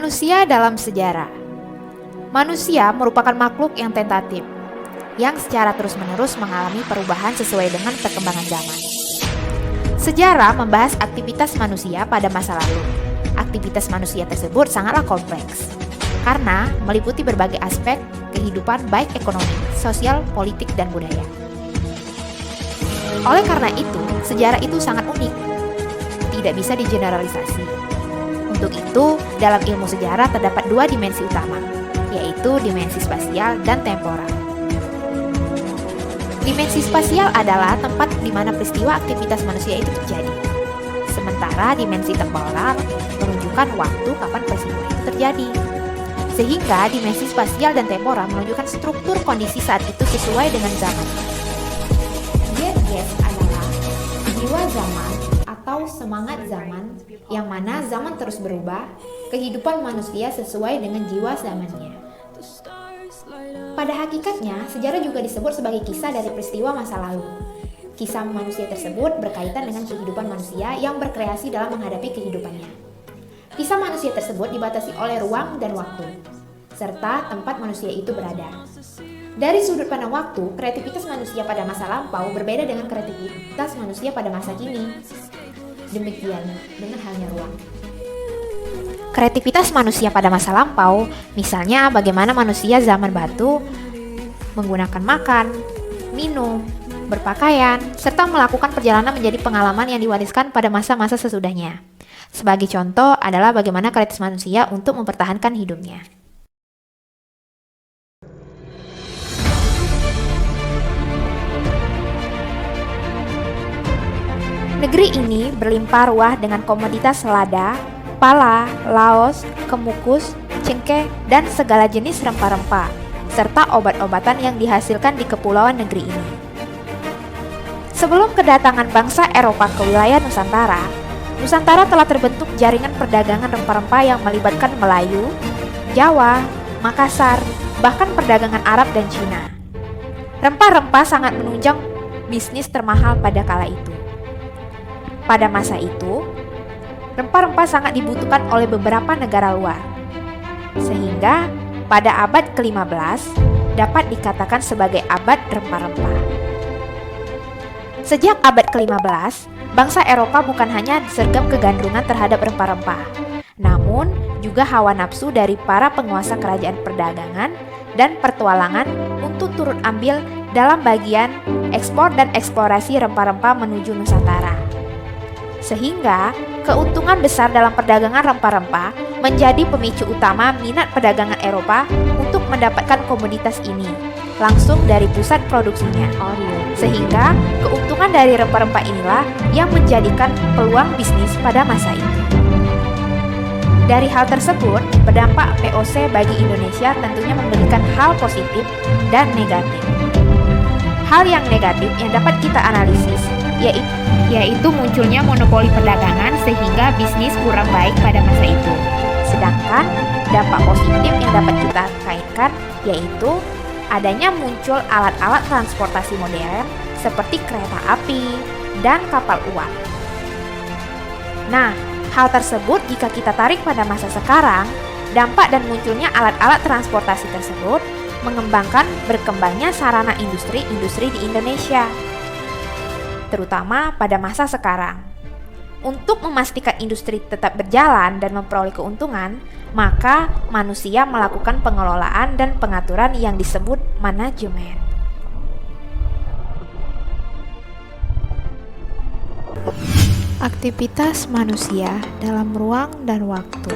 Manusia dalam sejarah. Manusia merupakan makhluk yang tentatif, yang secara terus-menerus mengalami perubahan sesuai dengan perkembangan zaman. Sejarah membahas aktivitas manusia pada masa lalu. Aktivitas manusia tersebut sangatlah kompleks, karena meliputi berbagai aspek kehidupan baik ekonomi, sosial, politik, dan budaya. Oleh karena itu, sejarah itu sangat unik, tidak bisa digeneralisasi. Untuk itu, dalam ilmu sejarah terdapat dua dimensi utama, yaitu dimensi spasial dan temporal. Dimensi spasial adalah tempat di mana peristiwa aktivitas manusia itu terjadi. Sementara dimensi temporal menunjukkan waktu kapan peristiwa itu terjadi. Sehingga dimensi spasial dan temporal menunjukkan struktur kondisi saat itu sesuai dengan zaman. Zeitgeist adalah jiwa zaman atau semangat zaman, yang mana zaman terus berubah, kehidupan manusia sesuai dengan jiwa zamannya. Pada hakikatnya, sejarah juga disebut sebagai kisah dari peristiwa masa lalu. Kisah manusia tersebut berkaitan dengan kehidupan manusia yang berkreasi dalam menghadapi kehidupannya. Kisah manusia tersebut dibatasi oleh ruang dan waktu, serta tempat manusia itu berada. Dari sudut pandang waktu, kreativitas manusia pada masa lampau berbeda dengan kreativitas manusia pada masa kini. Demikian dengan halnya ruang. Kreativitas manusia pada masa lampau, misalnya bagaimana manusia zaman batu menggunakan makan, minum, berpakaian, serta melakukan perjalanan menjadi pengalaman yang diwariskan pada masa-masa sesudahnya. Sebagai contoh adalah bagaimana kreativitas manusia untuk mempertahankan hidupnya. Negeri ini berlimpah ruah dengan komoditas lada, pala, laos, kemukus, cengkeh, dan segala jenis rempah-rempah, serta obat-obatan yang dihasilkan di kepulauan negeri ini. Sebelum kedatangan bangsa Eropa ke wilayah Nusantara, Nusantara telah terbentuk jaringan perdagangan rempah-rempah yang melibatkan Melayu, Jawa, Makassar, bahkan perdagangan Arab dan Cina. Rempah-rempah sangat menunjang bisnis termahal pada kala itu. Pada masa itu, rempah-rempah sangat dibutuhkan oleh beberapa negara luar. Sehingga pada abad ke-15 dapat dikatakan sebagai abad rempah-rempah. Sejak abad ke-15, bangsa Eropa bukan hanya disergap kegandrungan terhadap rempah-rempah, namun juga hawa nafsu dari para penguasa kerajaan perdagangan dan pertualangan untuk turut ambil dalam bagian ekspor dan eksplorasi rempah-rempah menuju Nusantara. Sehingga keuntungan besar dalam perdagangan rempah-rempah menjadi pemicu utama minat perdagangan Eropa untuk mendapatkan komoditas ini langsung dari pusat produksinya. Sehingga keuntungan dari rempah-rempah inilah yang menjadikan peluang bisnis pada masa itu. Dari hal tersebut, berdampak VOC bagi Indonesia tentunya memberikan hal positif dan negatif. Hal yang negatif yang dapat kita analisis yaitu munculnya monopoli perdagangan sehingga bisnis kurang baik pada masa itu. Sedangkan dampak positif yang dapat kita kaitkan yaitu adanya muncul alat-alat transportasi modern seperti kereta api dan kapal uap. Nah, hal tersebut jika kita tarik pada masa sekarang, dampak dan munculnya alat-alat transportasi tersebut mengembangkan berkembangnya sarana industri-industri di Indonesia, terutama pada masa sekarang. Untuk memastikan industri tetap berjalan dan memperoleh keuntungan, maka manusia melakukan pengelolaan dan pengaturan yang disebut manajemen. Aktivitas manusia dalam ruang dan waktu.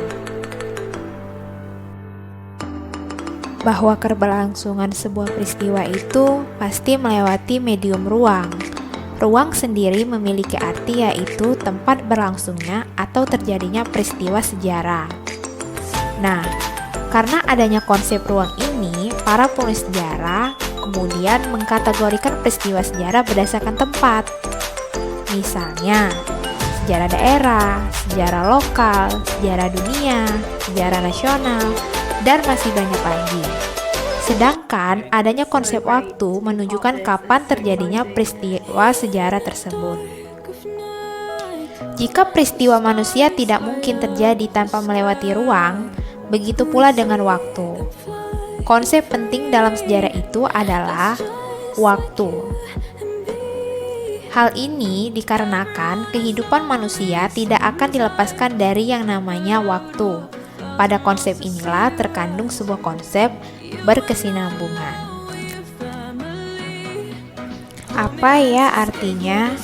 Bahwa keberlangsungan sebuah peristiwa itu pasti melewati medium ruang. Ruang sendiri memiliki arti yaitu tempat berlangsungnya atau terjadinya peristiwa sejarah. Nah, karena adanya konsep ruang ini, para penulis sejarah kemudian mengkategorikan peristiwa sejarah berdasarkan tempat. Misalnya, sejarah daerah, sejarah lokal, sejarah dunia, sejarah nasional, dan masih banyak lagi. Sedangkan adanya konsep waktu menunjukkan kapan terjadinya peristiwa sejarah tersebut. Jika peristiwa manusia tidak mungkin terjadi tanpa melewati ruang, Begitu pula dengan waktu. Konsep penting dalam sejarah itu adalah waktu. Hal ini dikarenakan kehidupan manusia tidak akan dilepaskan dari yang namanya waktu. Pada konsep inilah terkandung sebuah konsep berkesinambungan. Apa ya artinya?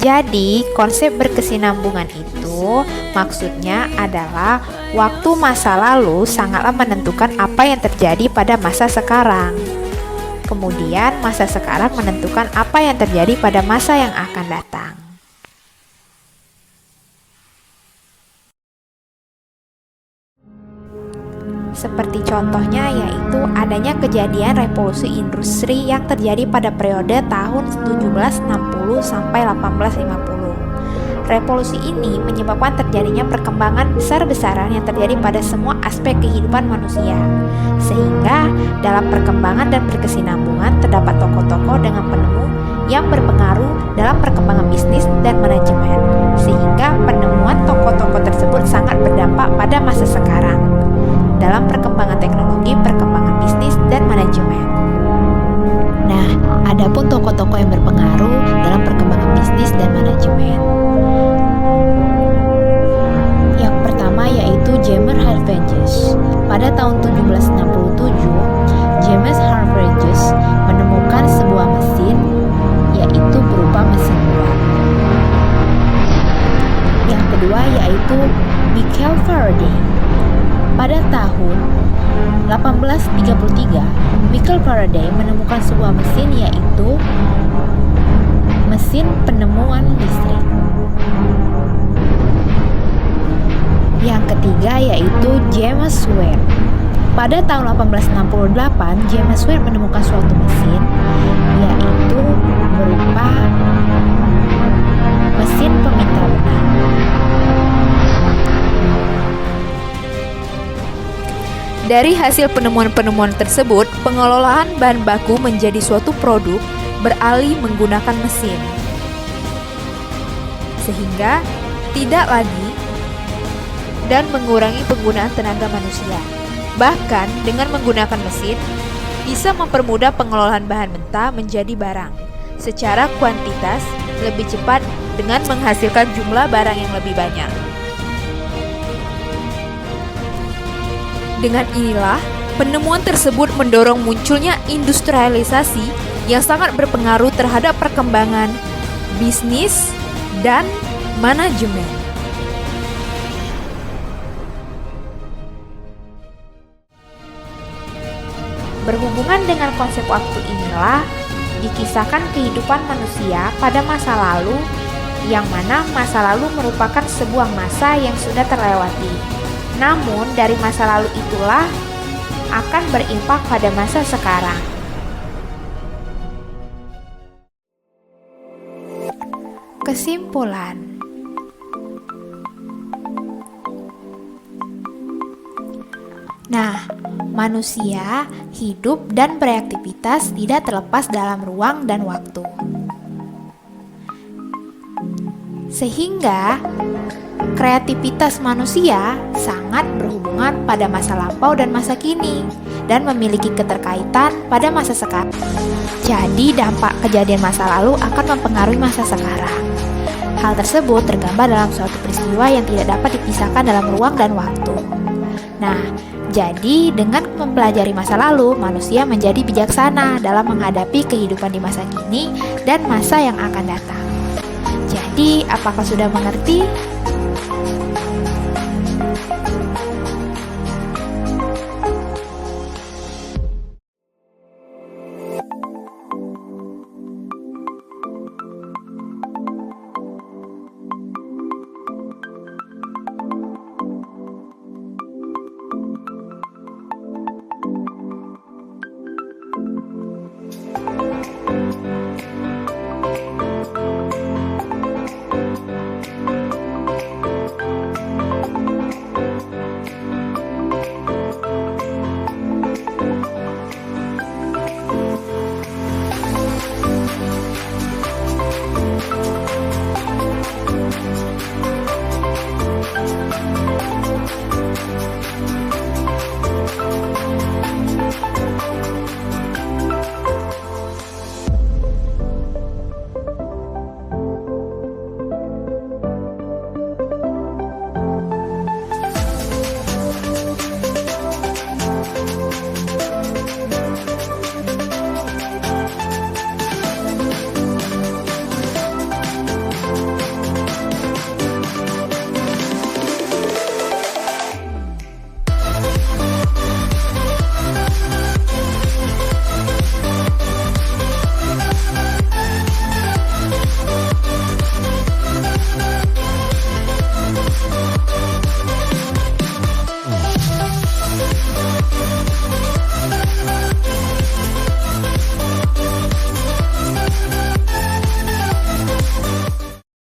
Jadi, konsep berkesinambungan itu maksudnya adalah waktu masa lalu sangatlah menentukan apa yang terjadi pada masa sekarang. Kemudian, masa sekarang menentukan apa yang terjadi pada masa yang akan datang. Seperti contohnya yaitu adanya kejadian revolusi industri yang terjadi pada periode tahun 1760 sampai 1850. Revolusi ini menyebabkan terjadinya perkembangan besar-besaran yang terjadi pada semua aspek kehidupan manusia. Sehingga dalam perkembangan dan berkesinambungan terdapat tokoh-tokoh dengan penemu yang berpengaruh dalam perkembangan bisnis dan manajemen. Sehingga penemuan tokoh-tokoh tersebut sangat berdampak pada masa sekarang dalam perkembangan teknologi, perkembangan bisnis, dan manajemen. Nah, adapun tokoh-tokoh yang berpengaruh dalam perkembangan bisnis dan manajemen. Yang pertama yaitu James Hargreaves. Pada tahun 1767, James Hargreaves menemukan sebuah mesin, yaitu berupa mesin uap. Yang kedua yaitu Michael Faraday. Pada tahun 1833, Michael Faraday menemukan sebuah mesin, yaitu mesin penemuan listrik. Yang ketiga yaitu James Watt. Pada tahun 1868, James Watt menemukan suatu mesin, yaitu berupa mesin pemintal benang. Dari hasil penemuan-penemuan tersebut, pengelolaan bahan baku menjadi suatu produk beralih menggunakan mesin, sehingga tidak lagi dan mengurangi penggunaan tenaga manusia. Bahkan dengan menggunakan mesin, bisa mempermudah pengelolaan bahan mentah menjadi barang secara kuantitas lebih cepat dengan menghasilkan jumlah barang yang lebih banyak. Dengan inilah, penemuan tersebut mendorong munculnya industrialisasi yang sangat berpengaruh terhadap perkembangan bisnis dan manajemen. Berhubungan dengan konsep waktu inilah dikisahkan kehidupan manusia pada masa lalu, yang mana masa lalu merupakan sebuah masa yang sudah terlewati. Namun dari masa lalu itulah akan berimpak pada masa sekarang. Kesimpulan. Nah, manusia hidup dan beraktivitas tidak terlepas dalam ruang dan waktu. Sehingga kreativitas manusia sangat berhubungan pada masa lampau dan masa kini, dan memiliki keterkaitan pada masa sekarang. Jadi dampak kejadian masa lalu akan mempengaruhi masa sekarang. Hal tersebut tergambar dalam suatu peristiwa yang tidak dapat dipisahkan dalam ruang dan waktu. Nah, jadi dengan mempelajari masa lalu, manusia menjadi bijaksana dalam menghadapi kehidupan di masa kini dan masa yang akan datang. Jadi, apakah sudah mengerti?